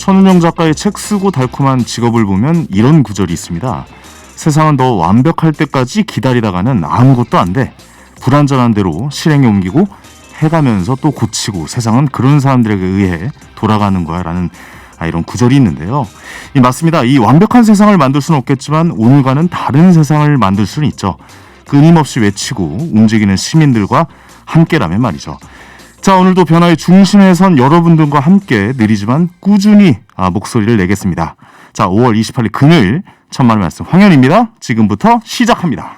천운영 작가의 책 쓰고 달콤한 직업을 보면 이런 구절이 있습니다. 세상은 더 완벽할 때까지 기다리다가는 아무것도 안 돼. 불완전한 대로 실행에 옮기고 해가면서 또 고치고 세상은 그런 사람들에게 의해 돌아가는 거야 라는 이런 구절이 있는데요. 맞습니다. 이 완벽한 세상을 만들 수는 없겠지만 오늘과는 다른 세상을 만들 수는 있죠. 끊임없이 외치고 움직이는 시민들과 함께라면 말이죠. 자, 오늘도 변화의 중심에 선 여러분들과 함께 느리지만 꾸준히 목소리를 내겠습니다. 자, 5월 28일 금요일 천만의 말씀 황현입니다. 지금부터 시작합니다.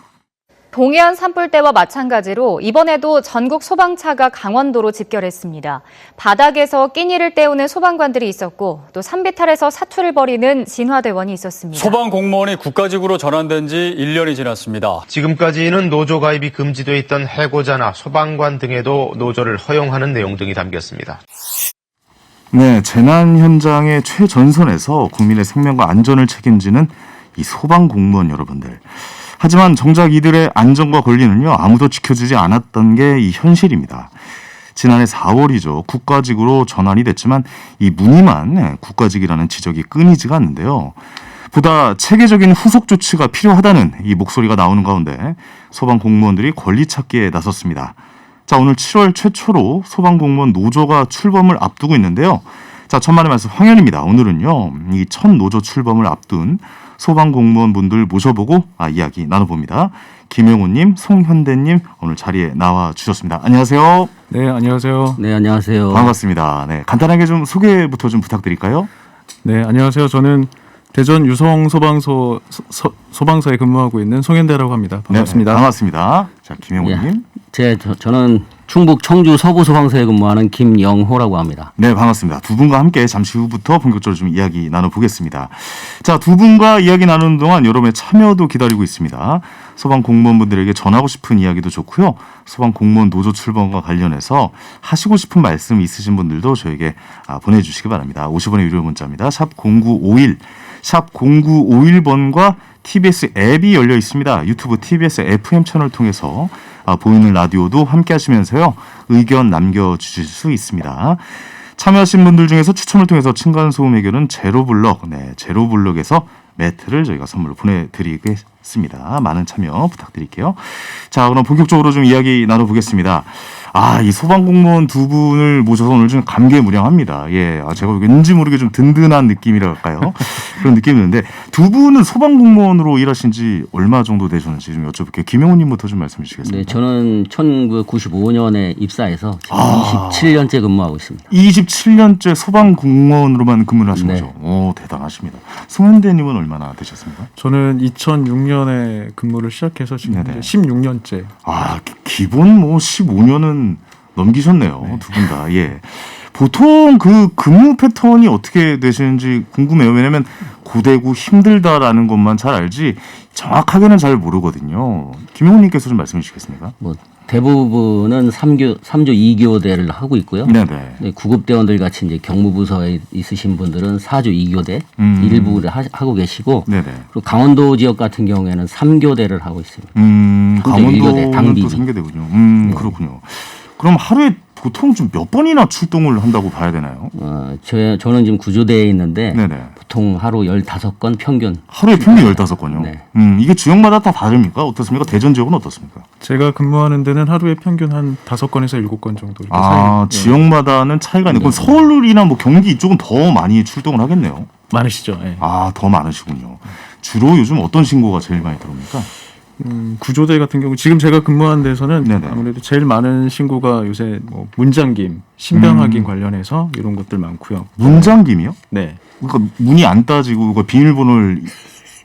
동해안 산불 때와 마찬가지로 이번에도 전국 소방차가 강원도로 집결했습니다. 바닥에서 끼니를 때우는 소방관들이 있었고 또 산비탈에서 사투를 벌이는 진화대원이 있었습니다. 소방 공무원이 국가직으로 전환된 지 1년이 지났습니다. 지금까지는 노조 가입이 금지돼 있던 해고자나 소방관 등에도 노조를 허용하는 내용 등이 담겼습니다. 네, 재난 현장의 최전선에서 국민의 생명과 안전을 책임지는 이 소방 공무원 여러분들. 하지만 정작 이들의 안전과 권리는요, 아무도 지켜주지 않았던 게 이 현실입니다. 지난해 4월이죠. 국가직으로 전환이 됐지만 이 무늬만 국가직이라는 지적이 끊이지가 않는데요. 보다 체계적인 후속 조치가 필요하다는 이 목소리가 나오는 가운데 소방 공무원들이 권리 찾기에 나섰습니다. 자, 오늘 7월 최초로 소방 공무원 노조가 출범을 앞두고 있는데요. 자, 천만의 말씀 황현입니다. 오늘은요, 이 첫 노조 출범을 앞둔 소방 공무원분들 모셔보고 이야기 나눠봅니다. 김영호님, 송현대님 오늘 자리에 나와 주셨습니다. 안녕하세요. 네, 안녕하세요. 네, 안녕하세요. 반갑습니다. 네, 간단하게 좀 소개부터 좀 부탁드릴까요? 네, 안녕하세요. 저는 대전 유성 소방서 소방서에 근무하고 있는 송현대라고 합니다. 반갑습니다. 네, 반갑습니다. 자, 김영호님. 저는 충북 청주 서부소방서에 근무하는 김영호라고 합니다. 네, 반갑습니다. 두 분과 함께 잠시 후부터 본격적으로 좀 이야기 나눠보겠습니다. 자, 두 분과 이야기 나누는 동안 여러분의 참여도 기다리고 있습니다. 소방 공무원분들에게 전하고 싶은 이야기도 좋고요. 소방 공무원 노조 출범과 관련해서 하시고 싶은 말씀 있으신 분들도 저에게 보내주시기 바랍니다. 50원의 유료 문자입니다. 샵 0951, 샵 0951번과 TBS 앱이 열려 있습니다. 유튜브 TBS FM 채널을 통해서 보이는 라디오도 함께 하시면서요. 의견 남겨주실 수 있습니다. 참여하신 분들 중에서 추첨을 통해서 층간소음 해결은 제로블럭, 제로블럭에서 매트를 저희가 선물로 보내드리겠습니다. 많은 참여 부탁드릴게요. 자, 그럼 본격적으로 좀 이야기 나눠보겠습니다. 이 소방공무원 두 분을 모셔서 오늘 좀 감개무량합니다. 예, 제가 왠지 모르게 좀 든든한 느낌이랄까요? 그런 느낌이 드는데 두 분은 소방공무원으로 일하신 지 얼마 정도 되셨는지 좀 여쭤볼게요. 김영호님부터 좀 말씀해 주시겠습니까? 네, 저는 1995년에 입사해서 지금 27년째 근무하고 있습니다. 27년째 소방공무원으로만 근무를 하신 네. 거죠? 오, 대단하십니다. 송현대님은 얼마나 되셨습니까? 저는 2006년에 근무를 시작해서 지금 네네. 16년째. 기본 15년은 넘기셨네요. 두 분 다. 예. 보통 그 근무 패턴이 어떻게 되시는지 궁금해요. 왜냐면 고되고 힘들다라는 것만 잘 알지 정확하게는 잘 모르거든요. 김용훈님께서 좀 말씀해 주시겠습니까? 대부분은 3조 2교대를 하고 있고요. 네네. 네, 구급대원들 같이 이제 경무부서에 있으신 분들은 4조 2교대 일부를 하고 계시고, 네네. 그리고 강원도 지역 같은 경우에는 3교대를 하고 있습니다. 강원도는 당비비. 또 3교대군요. 그렇군요. 그럼 하루에 보통 좀 몇 번이나 출동을 한다고 봐야 되나요? 저는 지금 구조대에 있는데 네네. 보통 하루 15건 평균. 하루에 평균 15건요? 네. 이게 지역마다 다 다릅니까? 어떻습니까? 대전 지역은 어떻습니까? 제가 근무하는 데는 하루에 평균 한 5건에서 7건 정도 이렇게 사이. 지역마다는 차이가 있는. 그럼 서울이나 경기 이쪽은 더 많이 출동을 하겠네요. 많으시죠. 예. 더 많으시군요. 주로 요즘 어떤 신고가 제일 많이 들어옵니까? 구조대 같은 경우 지금 제가 근무하는 데서는 네네. 아무래도 제일 많은 신고가 요새 문잠김, 신병 확인 관련해서 이런 것들 많고요. 문잠김이요? 네. 그러니까 문이 안 따지고 그 비밀번호를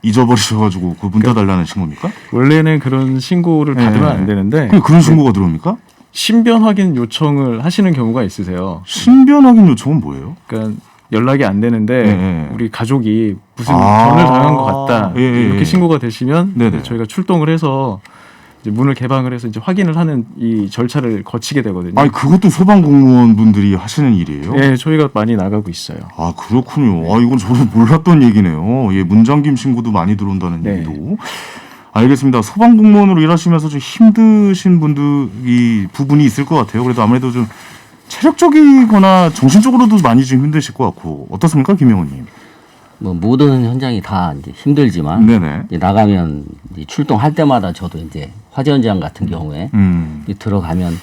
잊어버리셔가지고 그 문 따달라는 신고입니까? 원래는 그런 신고를 받으면 안 되는데 그런 신고가 들어옵니까? 신변 확인 요청을 하시는 경우가 있으세요. 신변 확인 요청은 뭐예요? 그러니까 연락이 안 되는데 네. 우리 가족이 무슨 전을 당한 것 같다 이렇게 신고가 되시면 네네. 저희가 출동을 해서 이제 문을 개방을 해서 이제 확인을 하는 이 절차를 거치게 되거든요. 그것도 소방 공무원 분들이 하시는 일이에요? 네, 저희가 많이 나가고 있어요. 그렇군요. 이건 저는 몰랐던 얘기네요. 예, 문잠김 신고도 많이 들어온다는 네. 얘기도. 알겠습니다. 소방 공무원으로 일하시면서 좀 힘드신 분들이 부분이 있을 것 같아요. 그래도 아무래도 좀 체력적이거나 정신적으로도 많이 좀 힘드실 것 같고 어떻습니까, 김영호님? 뭐 모든 현장이 다 이제 힘들지만 네네. 이제 나가면 이제 출동할 때마다 저도 이제 화재 현장 같은 경우에 이제 들어가면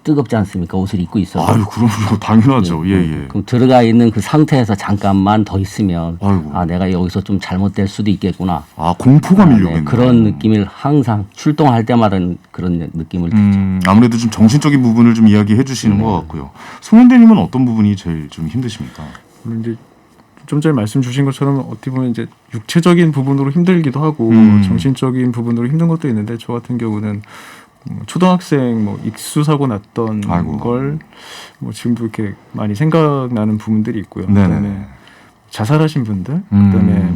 뜨겁지 않습니까? 옷을 입고 있어서. 아유, 그럼요. 당연하죠. 예. 그럼 들어가 있는 그 상태에서 잠깐만 더 있으면 아이고. 아 내가 여기서 좀 잘못될 수도 있겠구나. 아, 공포가 밀려오겠네요. 그런 느낌을 항상 출동할 때마다 그런 느낌을 듣죠. 아무래도 좀 정신적인 부분을 좀 이야기해 주시는 것 같고요. 송현대님은 어떤 부분이 제일 좀 힘드십니까? 물론 이제 좀 전에 말씀 주신 것처럼 어떻게 보면 이제 육체적인 부분으로 힘들기도 하고 정신적인 부분으로 힘든 것도 있는데 저 같은 경우는 초등학생 뭐 익수 사고 났던 아이고. 걸 뭐 지금도 이렇게 많이 생각나는 부분들이 있고요. 네네. 그다음에 자살하신 분들, 그다음에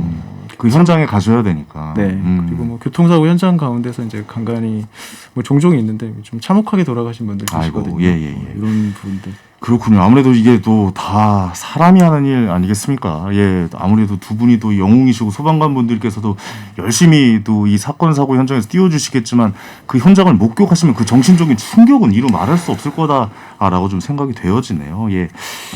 그 현장에 가셔야 되니까. 네 그리고 뭐 교통사고 현장 가운데서 이제 간간히 뭐 종종 있는데 좀 참혹하게 돌아가신 분들 아이고, 계시거든요. 예. 뭐 이런 부분들. 그렇군요. 아무래도 이게 또 다 사람이 하는 일 아니겠습니까? 예, 아무래도 두 분이 또 영웅이시고 소방관 분들께서도 열심히 또 이 사건 사고 현장에서 띄워주시겠지만 그 현장을 목격하시면 그 정신적인 충격은 이루 말할 수 없을 거다라고 좀 생각이 되어지네요. 예,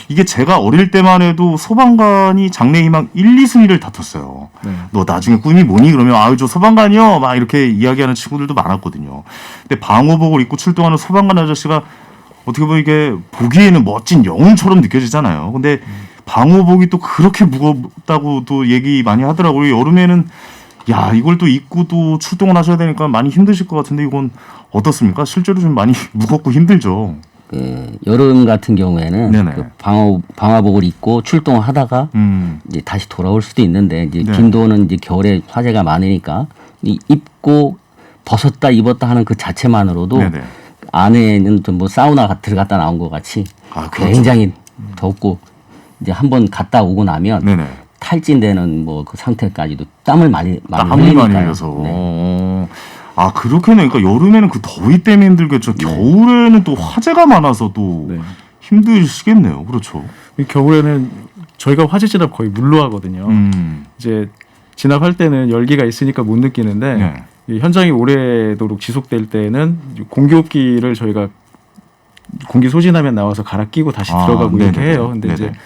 이게 제가 어릴 때만 해도 소방관이 장래희망 1, 2순위를 다퉜어요. 네. 너 나중에 꿈이 뭐니? 그러면 아유 저 소방관이요 막 이렇게 이야기하는 친구들도 많았거든요. 근데 방호복을 입고 출동하는 소방관 아저씨가 어떻게 보면 이게 보기에는 멋진 영웅처럼 느껴지잖아요. 근데 방호복이 또 그렇게 무겁다고 또 얘기 많이 하더라고요. 여름에는 야 이걸 또 입고 또 출동을 하셔야 되니까 많이 힘드실 것 같은데 이건 어떻습니까? 실제로 좀 많이 무겁고 힘들죠. 그 여름 같은 경우에는 네네. 그 방화복을 입고 출동을 하다가 이제 다시 돌아올 수도 있는데 이제 네. 김도는 이제 겨울에 화재가 많으니까 이 입고 벗었다 입었다 하는 그 자체만으로도 네네. 안에는 좀 뭐 사우나 들어갔다 나온 것 같이 아, 그렇죠. 굉장히 덥고 이제 한번 갔다 오고 나면 네네. 탈진되는 뭐 그 상태까지도 땀을 많이 땀이 많이 흘리니까요. 흘려서. 네. 아 그렇겠네. 그러니까 여름에는 그 더위 때문에 힘들겠죠. 겨울에는 또 화재가 많아서 또 네. 힘드시겠네요. 그렇죠. 이 겨울에는 저희가 화재 진압 거의 물로 하거든요. 이제 진압할 때는 열기가 있으니까 못 느끼는데 네. 이 현장이 오래도록 지속될 때는 공기호흡기를 저희가 공기 소진하면 나와서 갈아 끼고 다시 아, 들어가고 이렇게 네네네. 해요. 근데 네네. 이제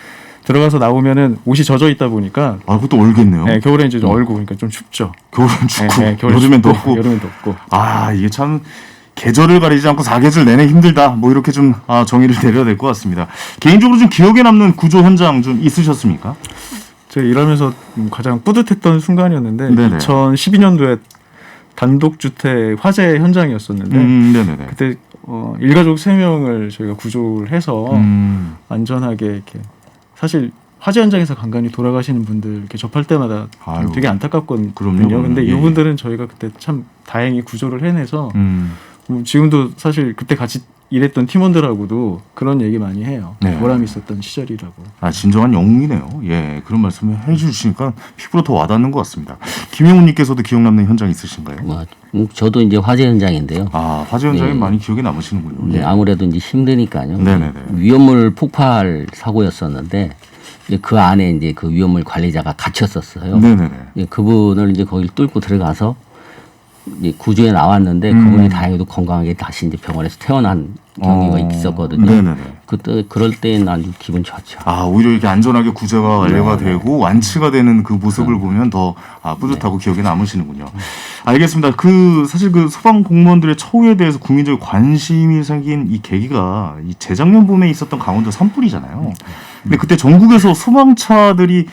들어가서 나오면은 옷이 젖어 있다 보니까 아 그것도 얼겠네요. 네, 겨울에 이제 좀 얼고 그러니까 좀 춥죠. 겨울은 춥고 겨울에 요즘엔 춥고, 덥고. 여름엔 덥고. 아 이게 참 계절을 가리지 않고 사계절 내내 힘들다. 뭐 이렇게 좀 정의를 내려야 될 것 같습니다. 개인적으로 좀 기억에 남는 구조 현장 좀 있으셨습니까? 제가 일하면서 가장 뿌듯했던 순간이었는데 네네. 2012년도에 단독주택 화재 현장이었었는데 네네네. 그때 일가족 3명을 저희가 구조를 해서 안전하게 이렇게 사실 화재 현장에서 간간히 돌아가시는 분들 이렇게 접할 때마다 아유, 되게 안타깝거든요. 그럼요. 근데 예. 이분들은 저희가 그때 참 다행히 구조를 해내서 지금도 사실 그때 같이 일했던 팀원들하고도 그런 얘기 많이 해요. 네. 보람 있었던 시절이라고. 아 진정한 영웅이네요. 예, 그런 말씀을 해주시니까 피부로 더 와닿는 것 같습니다. 김영훈님께서도 기억 남는 현장 있으신가요? 뭐, 저도 이제 화재 현장인데요. 아 화재 현장이 네. 많이 기억에 남으시는군요. 네, 아무래도 이제 힘드니까요. 네네네. 위험물 폭발 사고였었는데 이제 그 안에 이제 그 위험물 관리자가 갇혔었어요. 네네네. 이제 그분을 이제 거기를 뚫고 들어가서 이제 구조에 나왔는데 그분이 다행히도 건강하게 다시 이제 병원에서 퇴원한 경위가 있었거든요. 네네네. 그때 그럴 때는 아주 기분 좋죠. 아 오히려 이렇게 안전하게 구조가 완료가 되고 완치가 되는 그 모습을 보면 더 뿌듯하고 기억에 남으시는군요. 알겠습니다. 그 사실 그 소방 공무원들의 처우에 대해서 국민적인 관심이 생긴 이 계기가 이 재작년 봄에 있었던 강원도 산불이잖아요. 근데 그때 전국에서 소방차들이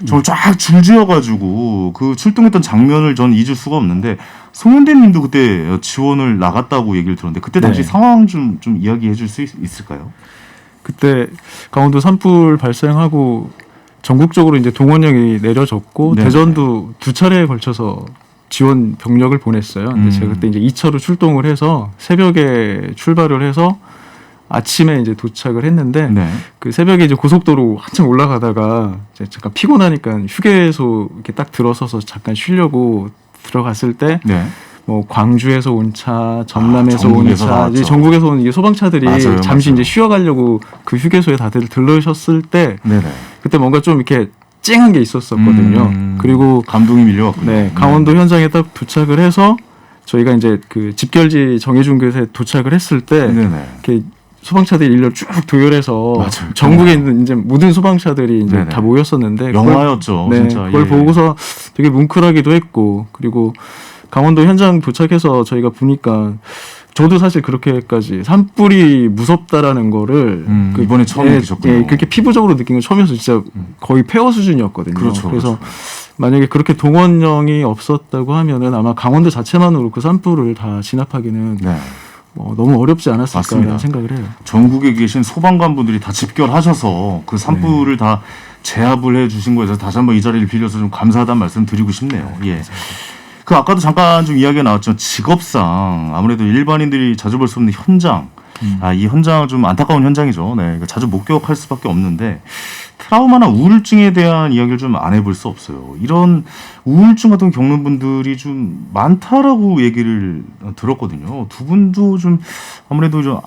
정말 쫙 줄지어가지고 그 출동했던 장면을 전 잊을 수가 없는데 송현대님도 그때 지원을 나갔다고 얘기를 들었는데 그때 당시 네. 상황 좀 이야기해 줄 수 있을까요? 그때 강원도 산불 발생하고 전국적으로 이제 동원령이 내려졌고 네네. 대전도 2차례에 걸쳐서 지원 병력을 보냈어요. 근데 제가 그때 이제 2차로 출동을 해서 새벽에 출발을 해서 아침에 이제 도착을 했는데 네. 그 새벽에 이제 고속도로 한참 올라가다가 이제 잠깐 피곤하니까 휴게소 이렇게 딱 들어서서 잠깐 쉬려고 들어갔을 때 네. 뭐 광주에서 온 차, 전남에서 온 전국에서 차, 나왔죠. 이제 전국에서 온 이게 소방차들이 맞아요, 잠시 맞아요. 이제 쉬어가려고 그 휴게소에 다들 들르셨을 때 네네. 그때 뭔가 좀 이렇게 찡한 게 있었었거든요. 그리고 감동이 밀려왔군요. 네, 강원도 현장에 딱 도착을 해서 저희가 이제 그 집결지 정해준 곳에 도착을 했을 때 네네. 이렇게 소방차들이 일렬 쭉 도열해서 맞아요. 전국에 있는 이제 모든 소방차들이 이제 네네. 다 모였었는데 영화였죠, 네, 진짜. 그걸 예. 보고서 되게 뭉클하기도 했고 그리고 강원도 현장 도착해서 저희가 보니까 저도 사실 그렇게까지 산불이 무섭다라는 거를 이번에 처음 느끼셨군요. 예, 그렇게 피부적으로 느낀 건 처음이어서 진짜 거의 폐허 수준이었거든요. 그렇죠, 그래서 그렇죠. 만약에 그렇게 동원령이 없었다고 하면은 아마 강원도 자체만으로 그 산불을 다 진압하기는 네. 너무 어렵지 않았을까라는 맞습니다. 생각을 해요. 전국에 계신 소방관 분들이 다 집결하셔서 그 산불을 다 제압을 해 주신 거에 대해서 다시 한번 이 자리를 빌려서 좀 감사하다는 말씀 드리고 싶네요. 예. 그 아까도 잠깐 좀 이야기가 나왔죠. 직업상 아무래도 일반인들이 자주 볼 수 없는 현장. 이 현장은 좀 안타까운 현장이죠. 네. 자주 목격할 수밖에 없는데 트라우마나 우울증에 대한 이야기를 좀 안 해볼 수 없어요. 이런 우울증 같은 거 겪는 분들이 좀 많다라고 얘기를 들었거든요. 두 분도 좀 아무래도 좀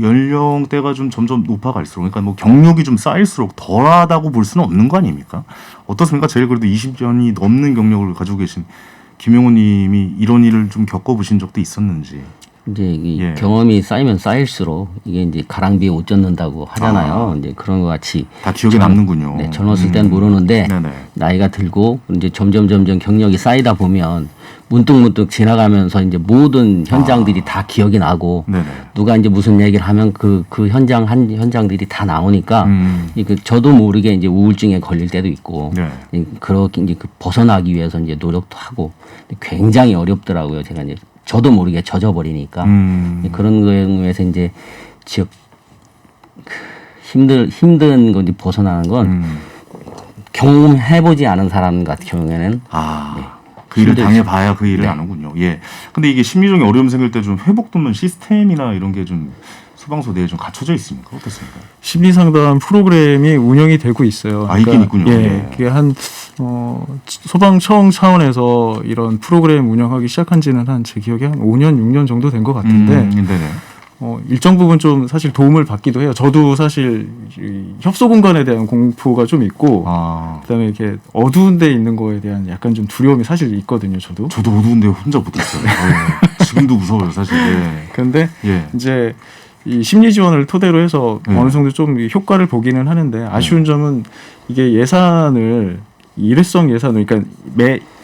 연령대가 좀 점점 높아갈수록, 그러니까 뭐 경력이 좀 쌓일수록 덜하다고 볼 수는 없는 거 아닙니까? 어떻습니까? 제일 그래도 20년이 넘는 경력을 가지고 계신 김용호 님이 이런 일을 좀 겪어보신 적도 있었는지. 이제 이 예. 경험이 쌓이면 쌓일수록 이게 이제 가랑비에 옷 젖는다고 하잖아요. 이제 그런 것 같이 다 기억에 남는군요. 네, 젊었을 땐 모르는데 네네. 나이가 들고 이제 점점 경력이 쌓이다 보면 문득 지나가면서 이제 모든 현장들이 다 기억이 나고 네네. 누가 이제 무슨 얘기를 하면 그 현장들이 다 나오니까 저도 모르게 이제 우울증에 걸릴 때도 있고 네. 그렇게 이제 벗어나기 위해서 이제 노력도 하고 굉장히 어렵더라고요. 제가 이제 저도 모르게 젖어버리니까 그런 거에서 이제 지역 힘든 거 이제 벗어나는 건 경험해보지 않은 사람 같은 경우에는 그 일을 힘들죠. 당해봐야 그 일을 네. 아는군요. 예. 근데 이게 심리적인 어려움 생길 때 좀 회복 돕는 시스템이나 이런 게 좀 소방서 내에 좀 갖춰져 있습니까? 어떻습니까? 심리 상담 프로그램이 운영이 되고 있어요. 있긴 있군요. 예, 예. 그게 소방청 차원에서 이런 프로그램 운영하기 시작한 지는 제 기억에 한 5년, 6년 정도 된 것 같은데 네네. 일정 부분 좀 사실 도움을 받기도 해요. 저도 사실 이 협소 공간에 대한 공포가 좀 있고 그다음에 이렇게 어두운 데 있는 거에 대한 약간 좀 두려움이 사실 있거든요. 저도 어두운데 혼자 못 있어요. 예. 지금도 무서워요, 사실. 예. 그런데 예. 이제 이 심리 지원을 토대로 해서 어느 정도 좀 효과를 보기는 하는데 아쉬운 점은 이게 예산을 일회성 예산을 그러니까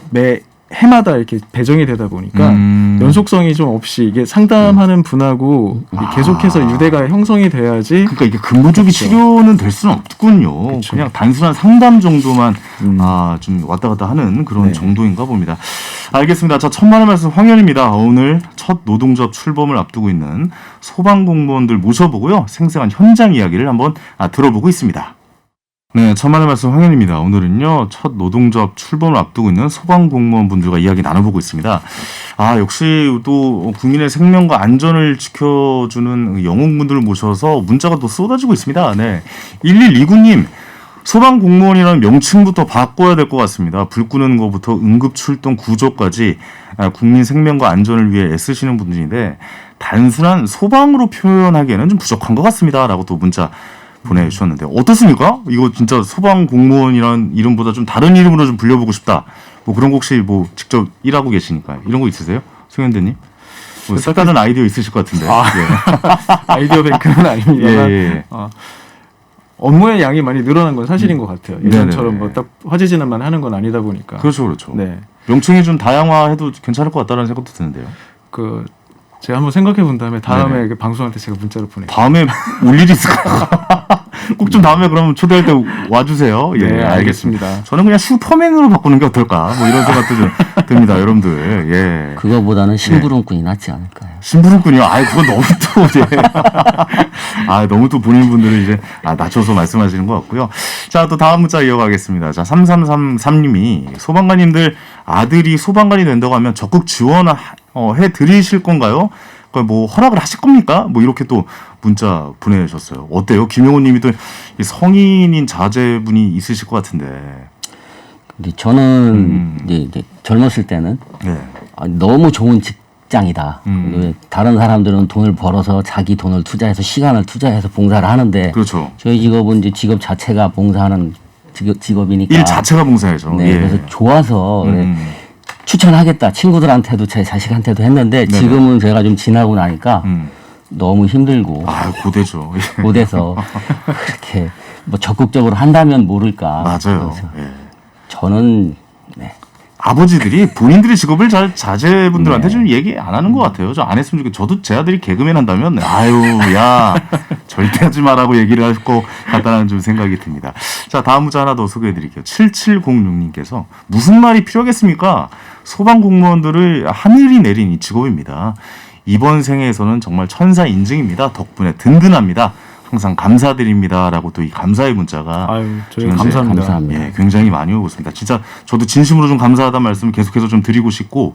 매 해마다 이렇게 배정이 되다 보니까 연속성이 좀 없이 이게 상담하는 분하고 이게 계속해서 유대가 형성이 돼야지. 그러니까 이게 근본적인 치료는 될 수는 없군요. 그렇죠. 그냥 단순한 상담 정도만 좀 왔다 갔다 하는 그런 네. 정도인가 봅니다. 알겠습니다. 자, 천만의 말씀 황현입니다. 오늘 첫 노동조합 출범을 앞두고 있는 소방공무원들 모셔보고요. 생생한 현장 이야기를 한번 들어보고 있습니다. 네, 천만의 말씀 황현입니다. 오늘은요, 첫 노동조합 출범을 앞두고 있는 소방공무원분들과 이야기 나눠보고 있습니다. 역시 또 국민의 생명과 안전을 지켜주는 영웅분들을 모셔서 문자가 또 쏟아지고 있습니다. 네. 1129님, 소방공무원이라는 명칭부터 바꿔야 될 것 같습니다. 불 끄는 것부터 응급출동 구조까지 국민 생명과 안전을 위해 애쓰시는 분들인데, 단순한 소방으로 표현하기에는 좀 부족한 것 같습니다. 라고 또 문자 보내주셨는데 어떻습니까? 이거 진짜 소방 공무원이라는 이름보다 좀 다른 이름으로 좀 불려보고 싶다. 뭐 그런 거 혹시 뭐 직접 일하고 계시니까 이런 거 있으세요? 송현대님? 뭐 색다른 아이디어 있으실 것 같은데. 아이디어 뱅크는 아닙니다만 예. 업무의 양이 많이 늘어난 건 사실인 것 같아요. 예전처럼 네네. 뭐 딱 화제진압만 하는 건 아니다 보니까. 그렇죠, 그렇죠. 네, 명칭이 좀 다양화해도 괜찮을 것 같다는 생각도 드는데요. 제가 한번 생각해 본 다음에 다음에 네네. 그 방송할 때 제가 문자로 보낼게요. 다음에 올 일이 있을까요? 꼭 좀 다음에 그러면 초대할 때 와주세요. 예, 네, 알겠습니다. 알겠습니다. 저는 그냥 슈퍼맨으로 바꾸는 게 어떨까? 뭐 이런 생각도 좀 듭니다, 여러분들. 예. 그거보다는 심부름꾼이 낫지 않을까요? 심부름꾼이요? 그건 너무 또, 너무 또 본인분들을 이제, 낮춰서 말씀하시는 것 같고요. 자, 또 다음 문자 이어가겠습니다. 자, 3333님이 소방관님들 아들이 소방관이 된다고 하면 적극 지원을 해 드리실 건가요? 뭐 허락을 하실 겁니까? 뭐 이렇게 또 문자 보내주셨어요. 어때요? 김용호 님이 또 성인인 자제분이 있으실 것 같은데. 근데 저는 이제 젊었을 때는 네. 너무 좋은 직장이다. 다른 사람들은 돈을 벌어서 자기 돈을 투자해서 시간을 투자해서 봉사를 하는데 그렇죠. 저희 직업은 이제 직업 자체가 봉사하는 직업이니까 일 자체가 봉사야죠. 네, 예. 그래서 좋아서 추천하겠다. 친구들한테도 제 자식한테도 했는데 네네. 지금은 제가 좀 지나고 나니까 너무 힘들고 아, 고되죠. 예. 못해서 그렇게 뭐 적극적으로 한다면 모를까. 맞아요. 그래서 예. 저는 네. 아버지들이 본인들의 직업을 잘 자제분들한테 네. 좀 얘기 안 하는 것 같아요. 저 안 했으면 좋겠어요. 저도 제 아들이 개그맨 한다면 아유 야 절대 하지 마라고 얘기를 할 것 같다는 좀 생각이 듭니다. 자, 다음 문자 하나 더 소개해드릴게요. 7706님께서 무슨 말이 필요하겠습니까? 소방공무원들을 하늘이 내린 이 직업입니다. 이번 생에서는 정말 천사 인증입니다. 덕분에 든든합니다. 항상 감사드립니다라고 또 이 감사의 문자가 아유, 저희 현재 감사합니다. 감사합니다. 예, 굉장히 많이 오고 있습니다. 진짜 저도 진심으로 좀 감사하다는 말씀을 계속해서 좀 드리고 싶고,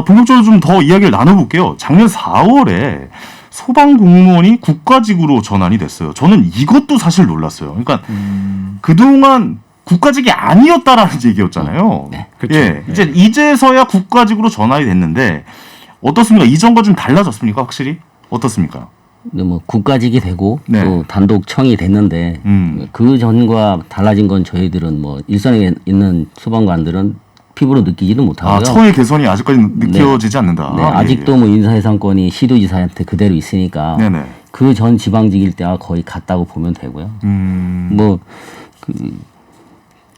본격적으로 좀 더 이야기를 나눠볼게요. 작년 4월에 소방 공무원이 국가직으로 전환이 됐어요. 저는 이것도 사실 놀랐어요. 그러니까 그동안 국가직이 아니었다라는 얘기였잖아요. 네. 그쵸. 예, 이제서야 국가직으로 전환이 됐는데 어떻습니까? 이전과 좀 달라졌습니까? 확실히 어떻습니까? 근데 뭐 국가직이 되고 네. 또 단독청이 됐는데 그 전과 달라진 건 저희들은 뭐 일선에 있는 소방관들은 피부로 느끼지도 못하고요. 처의 개선이 아직까지 느껴지지 않는다. 네, 예, 아직도 예. 뭐 인사해상권이 시도지사한테 그대로 있으니까 네네. 그 전 지방직일 때와 거의 같다고 보면 되고요. 뭐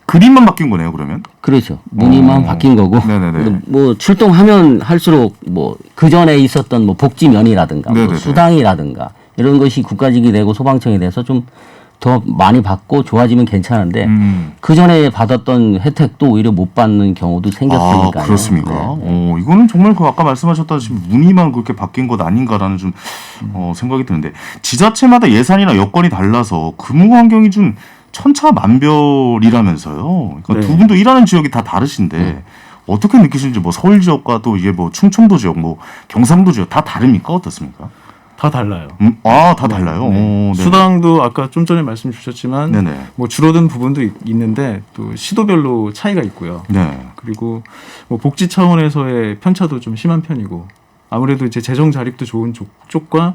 그림만 바뀐 거네요, 그러면? 그렇죠. 무늬만 바뀐 거고. 네네네. 근데 뭐 출동하면 할수록 뭐 그 전에 있었던 뭐 복지면이라든가 뭐 네네네. 수당이라든가 이런 것이 국가직이 되고 소방청이 돼서 좀 더 많이 받고 좋아지면 괜찮은데 그 전에 받았던 혜택도 오히려 못 받는 경우도 생겼으니까요. 그렇습니까? 네. 이거는 정말 그 아까 말씀하셨다시피 무늬만 그렇게 바뀐 것 아닌가라는 좀 생각이 드는데 지자체마다 예산이나 여건이 달라서 근무 환경이 좀 천차만별이라면서요. 그러니까 네. 두 분도 일하는 지역이 다 다르신데 어떻게 느끼시는지 뭐 서울 지역과 또 이게 뭐 충청도 지역, 뭐 경상도 지역 다 다릅니까? 어떻습니까? 다 달라요. 다 달라요. 네. 오, 네네. 수당도 아까 좀 전에 말씀 주셨지만 네네. 뭐 줄어든 부분도 있는데 또 시도별로 차이가 있고요. 네. 그리고 뭐 복지 차원에서의 편차도 좀 심한 편이고 아무래도 이제 재정 자립도 좋은 쪽과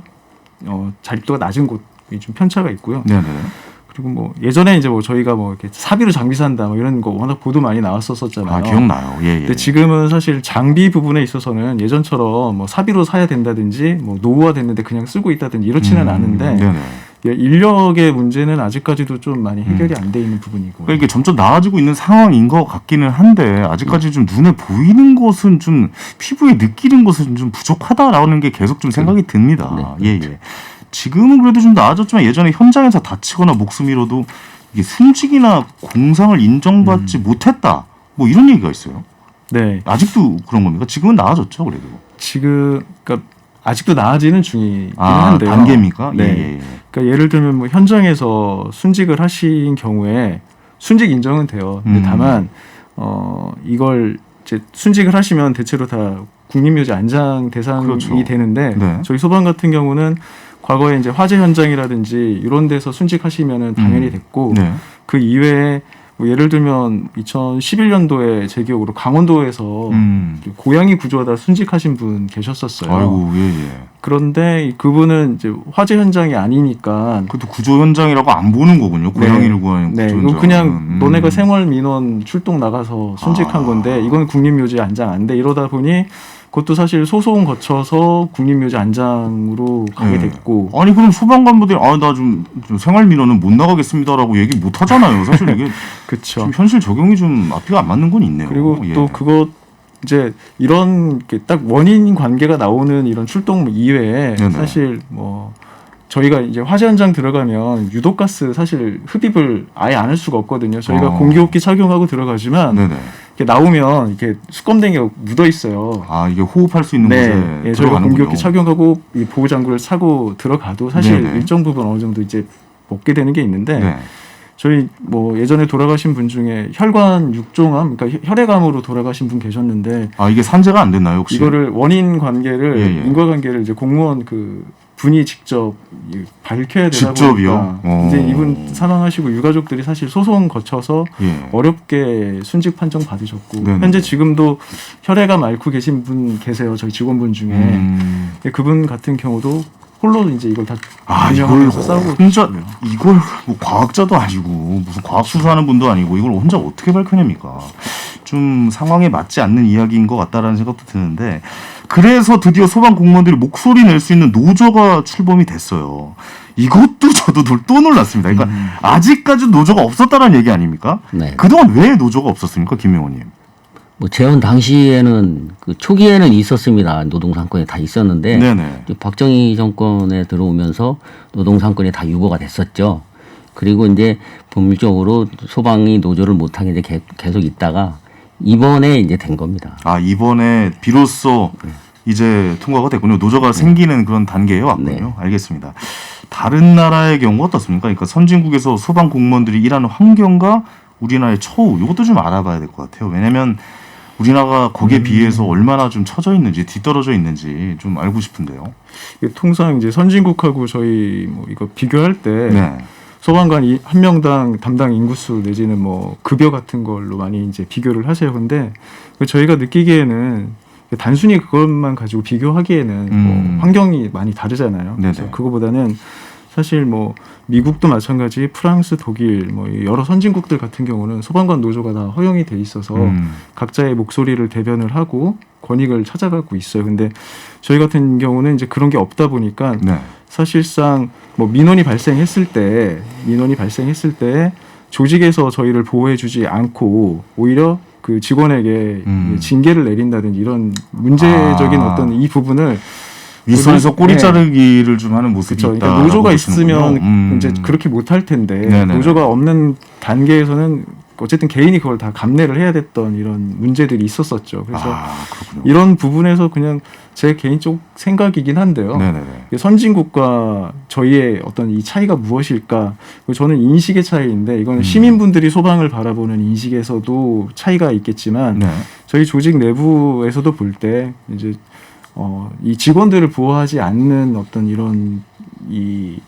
자립도가 낮은 곳이 좀 편차가 있고요. 네네. 그리고 뭐 예전에 이제 뭐 저희가 뭐 이렇게 사비로 장비 산다 뭐 이런 거 워낙 보도 많이 나왔었잖아요. 기억나요. 예, 예. 근데 지금은 사실 장비 부분에 있어서는 예전처럼 뭐 사비로 사야 된다든지 뭐 노후화됐는데 그냥 쓰고 있다든지 이렇지는 않은데 네네. 인력의 문제는 아직까지도 좀 많이 해결이 안 돼 있는 부분이고. 그러니까 이게 점점 나아지고 있는 상황인 것 같기는 한데 아직까지 좀 눈에 보이는 것은 좀 피부에 느끼는 것은 좀 부족하다라는 게 계속 좀 생각이 듭니다. 예, 예. 지금은 그래도 좀 나아졌지만 예전에 현장에서 다치거나 목숨 잃어도 이게 순직이나 공상을 인정받지 못했다. 뭐 이런 얘기가 있어요. 네. 아직도 그런 겁니까? 지금은 나아졌죠, 그래도. 지금 그러니까 아직도 나아지는 중이긴 한데요. 단계입니까? 네. 예, 예, 예. 그러니까 예를 들면 뭐 현장에서 순직을 하신 경우에 순직 인정은 돼요. 근데 다만 이걸 이제 순직을 하시면 대체로 다 국립묘지 안장 대상이 그렇죠. 되는데 네. 저희 소방 같은 경우는 과거에 이제 화재 현장이라든지 이런 데서 순직하시면은 당연히 됐고 네. 그 이외에 뭐 예를 들면 2011년도에 제 기억으로 강원도에서 고양이 구조하다 순직하신 분 계셨었어요. 아이고, 예, 예. 그런데 그분은 이제 화재 현장이 아니니까 그것도 구조 현장이라고 안 보는 거군요. 고양이를 구하는 네, 구조 이거 현장. 그냥 너네가 생활 민원 출동 나가서 순직한 건데 이건 국립묘지 안장 안 돼. 이러다 보니 그것도 사실 소송 거쳐서 국립묘지 안장으로 가게 네. 됐고. 아니 그럼 소방관분들이 나 좀 생활 민원은 못 나가겠습니다라고 얘기 못 하잖아요. 사실 이게 그렇죠. 좀 현실 적용이 좀 앞뒤가 안 맞는 건 있네요. 그리고 예. 또 그거 이제 이런 딱 원인 관계가 나오는 이런 출동 이외에 네네. 사실 뭐 저희가 이제 화재 현장 들어가면 유독가스 사실 흡입을 아예 안 할 수가 없거든요. 저희가 공기호흡기 착용하고 들어가지만 네네. 이렇게 나오면 이렇게 수검댕이가 묻어 있어요. 이게 호흡할 수 있는 곳에 예, 저희가 들어가는군요. 공기호흡기 착용하고 이 보호장구를 차고 들어가도 사실 네네. 일정 부분 어느 정도 이제 먹게 되는 게 있는데 네. 저희 뭐 예전에 돌아가신 분 중에 혈관 육종암, 그러니까 혈액암으로 돌아가신 분 계셨는데 이게 산재가 안 됐나요 혹시? 이거를 원인 관계를 예, 예. 인과관계를 이제 공무원 그 분이 직접 밝혀야 되다 직접이요? 보니까 이제 이분 사망하시고 유가족들이 사실 소송 거쳐서 예. 어렵게 순직 판정 받으셨고 네네. 현재 지금도 혈액암 앓고 계신 분 계세요. 저희 직원분 중에 근데 그분 같은 경우도 홀로 이제 이걸 다 이걸 운영하면서 싸우고 혼자 있고요. 이걸 뭐 과학자도 아니고 무슨 과학 수사하는 분도 아니고 이걸 혼자 어떻게 밝혀냅니까? 좀 상황에 맞지 않는 이야기인 것 같다라는 생각도 드는데 그래서 드디어 소방 공무원들이 목소리 낼 수 있는 노조가 출범이 됐어요. 이것도 저도 또 놀랐습니다. 그러니까 아직까지 노조가 없었다는 얘기 아닙니까? 네. 그동안 왜 노조가 없었습니까, 김명호님? 뭐 재헌 당시에는 그 초기에는 있었습니다. 노동상권이 다 있었는데 네네. 이제 박정희 정권에 들어오면서 노동상권이 다 유보가 됐었죠. 그리고 이제 법률적으로 소방이 노조를 못하게 이제 계속 있다가 이번에 이제 된 겁니다. 아, 이번에 비로소 이제 통과가 됐군요. 노조가 생기는 그런 단계에 왔군요. 네. 알겠습니다. 다른 나라의 경우 어떻습니까? 그러니까 선진국에서 소방 공무원들이 일하는 환경과 우리나라의 처우, 이것도 좀 알아봐야 될 것 같아요. 왜냐하면 우리나라가 거기에 비해서 얼마나 좀 처져 있는지, 뒤떨어져 있는지 좀 알고 싶은데요. 이게 통상 이제 선진국하고 저희 뭐 이거 비교할 때 네. 소방관 한 명당 담당 인구수 내지는 뭐 급여 같은 걸로 많이 이제 비교를 하세요. 근데 저희가 느끼기에는 단순히 그것만 가지고 비교하기에는 뭐 환경이 많이 다르잖아요. 그래서 네네. 그거보다는 사실 뭐 미국도 마찬가지, 프랑스, 독일, 뭐 여러 선진국들 같은 경우는 소방관 노조가 다 허용이 돼 있어서 각자의 목소리를 대변을 하고 권익을 찾아가고 있어요. 근데 저희 같은 경우는 이제 그런 게 없다 보니까 네. 사실상 뭐 민원이 발생했을 때 조직에서 저희를 보호해주지 않고 오히려 그 직원에게 징계를 내린다든지 이런 문제적인 어떤 이 부분을 윗선에서 꼬리 네. 자르기를 좀 하는 모습이 그렇죠. 있다. 그러니까 노조가 있으면 이제 그렇게 못할 텐데 네네. 노조가 없는 단계에서는 어쨌든 개인이 그걸 다 감내를 해야 됐던 이런 문제들이 있었었죠. 그래서 그렇군요. 이런 부분에서 그냥 제 개인적 생각이긴 한데요. 네네네. 선진국과 저희의 어떤 이 차이가 무엇일까? 저는 인식의 차이인데 이거는 시민분들이 소방을 바라보는 인식에서도 차이가 있겠지만 네. 저희 조직 내부에서도 볼 때 이제 이 직원들을 보호하지 않는 어떤 이런 이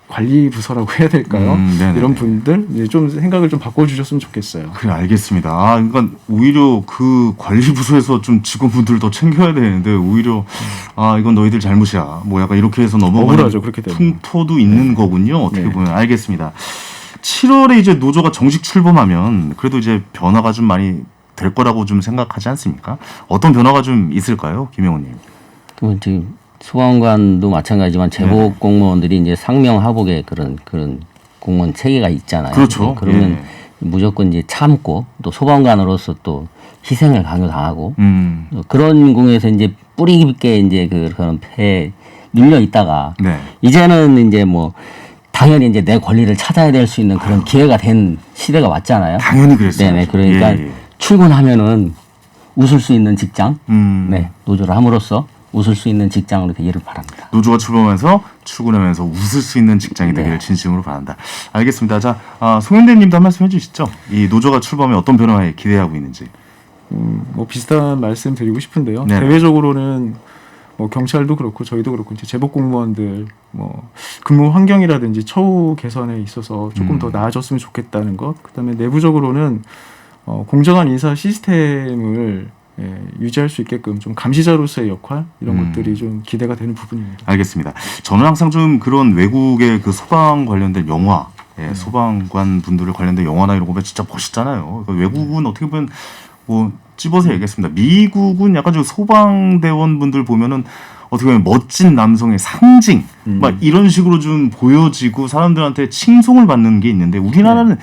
관리 부서라고 해야 될까요? 네네네. 이런 분들 이제 좀 생각을 좀 바꿔주셨으면 좋겠어요. 그래, 알겠습니다. 그러니까 오히려 그 관리 부서에서 좀 직원분들 더 챙겨야 되는데 오히려 이건 너희들 잘못이야. 뭐 약간 이렇게 해서 넘어가는 억울하죠, 그렇게 되면. 풍토도 있는 거군요. 어떻게 네. 보면 알겠습니다. 7월에 이제 노조가 정식 출범하면 그래도 이제 변화가 좀 많이 될 거라고 좀 생각하지 않습니까? 어떤 변화가 좀 있을까요, 김영호님? 그럼 지금 소방관도 마찬가지지만 제복 공무원들이 이제 상명하복의 그런 공무원 체계가 있잖아요. 그렇죠. 그러면 예. 무조건 이제 참고 또 소방관으로서 또 희생을 강요당하고 그런 공에서 이제 뿌리 깊게 이제 그런 폐에 눌려 있다가 네. 이제는 이제 뭐 당연히 이제 내 권리를 찾아야 될 수 있는 그런 기회가 된 시대가 왔잖아요. 당연히 그랬어요. 네네. 그러니까 출근하면은 웃을 수 있는 직장, 네 노조를 함으로써 웃을 수 있는 직장으로 되기를 바랍니다. 노조가 출범해서 출근하면서 웃을 수 있는 직장이 네. 되기를 진심으로 바란다. 알겠습니다. 자, 송현대님도 한 말씀 해주시죠. 이 노조가 출범에 어떤 변화에 기대하고 있는지. 뭐 비슷한 말씀 드리고 싶은데요. 네네. 대외적으로는 뭐 경찰도 그렇고 저희도 그렇고 이제 제복 공무원들 뭐 근무 환경이라든지 처우 개선에 있어서 조금 더 나아졌으면 좋겠다는 것. 그다음에 내부적으로는 공정한 인사 시스템을 유지할 수 있게끔 좀 감시자로서의 역할 이런 것들이 좀 기대가 되는 부분입니다. 알겠습니다. 저는 항상 좀 그런 외국의 그 소방 관련된 영화, 소방관 분들을 관련된 영화나 이런 거 보면 진짜 멋있잖아요. 그러니까 외국은 어떻게 보면 뭐 찝어서 얘기했습니다. 미국은 약간 좀 소방대원 분들 보면은 어떻게 보면 멋진 남성의 상징, 막 이런 식으로 좀 보여지고 사람들한테 칭송을 받는 게 있는데 우리나라는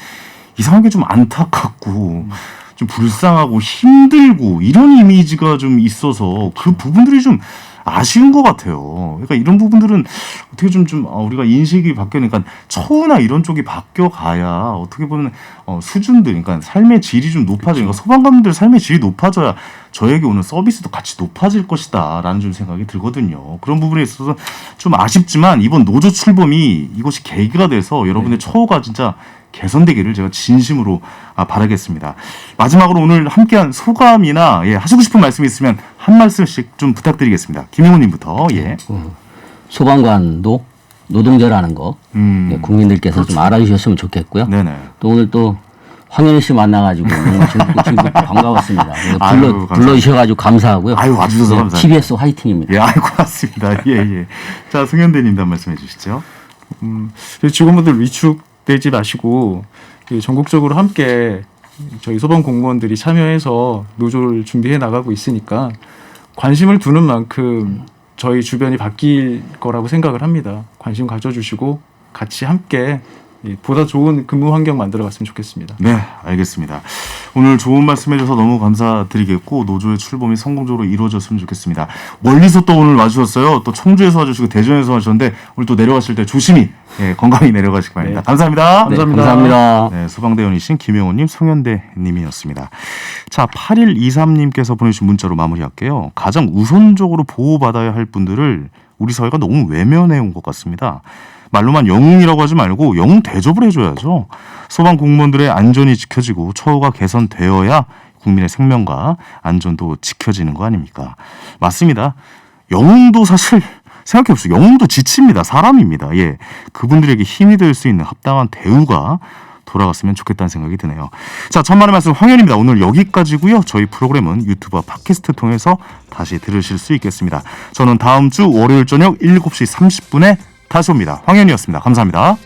이상하게 좀 안타깝고 좀 불쌍하고 힘들고 이런 이미지가 좀 있어서 그 부분들이 좀 아쉬운 것 같아요. 그러니까 이런 부분들은 어떻게 좀 우리가 인식이 바뀌니까 처우나 이런 쪽이 바뀌어가야 어떻게 보면 수준들, 그러니까 삶의 질이 좀 높아지니까 그러니까 소방관들 삶의 질이 높아져야 저에게 오는 서비스도 같이 높아질 것이다라는 좀 생각이 들거든요. 그런 부분에 있어서 좀 아쉽지만 이번 노조 출범이 이것이 계기가 돼서 여러분의 처우가 진짜 개선되기를 제가 진심으로 바라겠습니다. 마지막으로 오늘 함께한 소감이나 하시고 싶은 말씀이 있으면 한 말씀씩 좀 부탁드리겠습니다. 김영호님부터. 소방관도 노동자라는 거 국민들께서 좀 알아주셨으면 좋겠고요. 네네. 또 오늘 또 황현희 씨 만나가지고 정말 즐겁고 반가웠습니다. 아유, 불러주셔가지고 감사하고요. 아유, 와주셔서 감사합니다. TBS 화이팅입니다. 고맙습니다. 자, 송현대님도 한 말씀 해주시죠. 직원분들 위축되지 마시고 전국적으로 함께 저희 소방 공무원들이 참여해서 노조를 준비해 나가고 있으니까 관심을 두는 만큼 저희 주변이 바뀔 거라고 생각을 합니다. 관심 가져주시고 같이 함께 보다 좋은 근무 환경 만들어갔으면 좋겠습니다. 네, 알겠습니다. 오늘 좋은 말씀 해줘서 너무 감사드리겠고 노조의 출범이 성공적으로 이루어졌으면 좋겠습니다. 멀리서 또 오늘 와주셨어요. 또 청주에서 와주시고 대전에서 와주셨는데 오늘 또 내려가실 때 조심히 건강히 내려가시기 바랍니다. 네. 감사합니다. 네, 감사합니다. 네, 소방대원이신 김영호님, 송현대님이었습니다. 자, 8123님께서 보내주신 문자로 마무리할게요. 가장 우선적으로 보호받아야 할 분들을 우리 사회가 너무 외면해온 것 같습니다. 말로만 영웅이라고 하지 말고 영웅 대접을 해줘야죠. 소방 공무원들의 안전이 지켜지고 처우가 개선되어야 국민의 생명과 안전도 지켜지는 거 아닙니까? 맞습니다. 영웅도 사실 생각해보세요. 영웅도 지칩니다. 사람입니다. 예, 그분들에게 힘이 될 수 있는 합당한 대우가 돌아갔으면 좋겠다는 생각이 드네요. 자, 천만의 말씀 황현입니다. 오늘 여기까지고요. 저희 프로그램은 유튜브와 팟캐스트 통해서 다시 들으실 수 있겠습니다. 저는 다음 주 월요일 저녁 7시 30분에 다시 옵니다. 황현이었습니다. 감사합니다.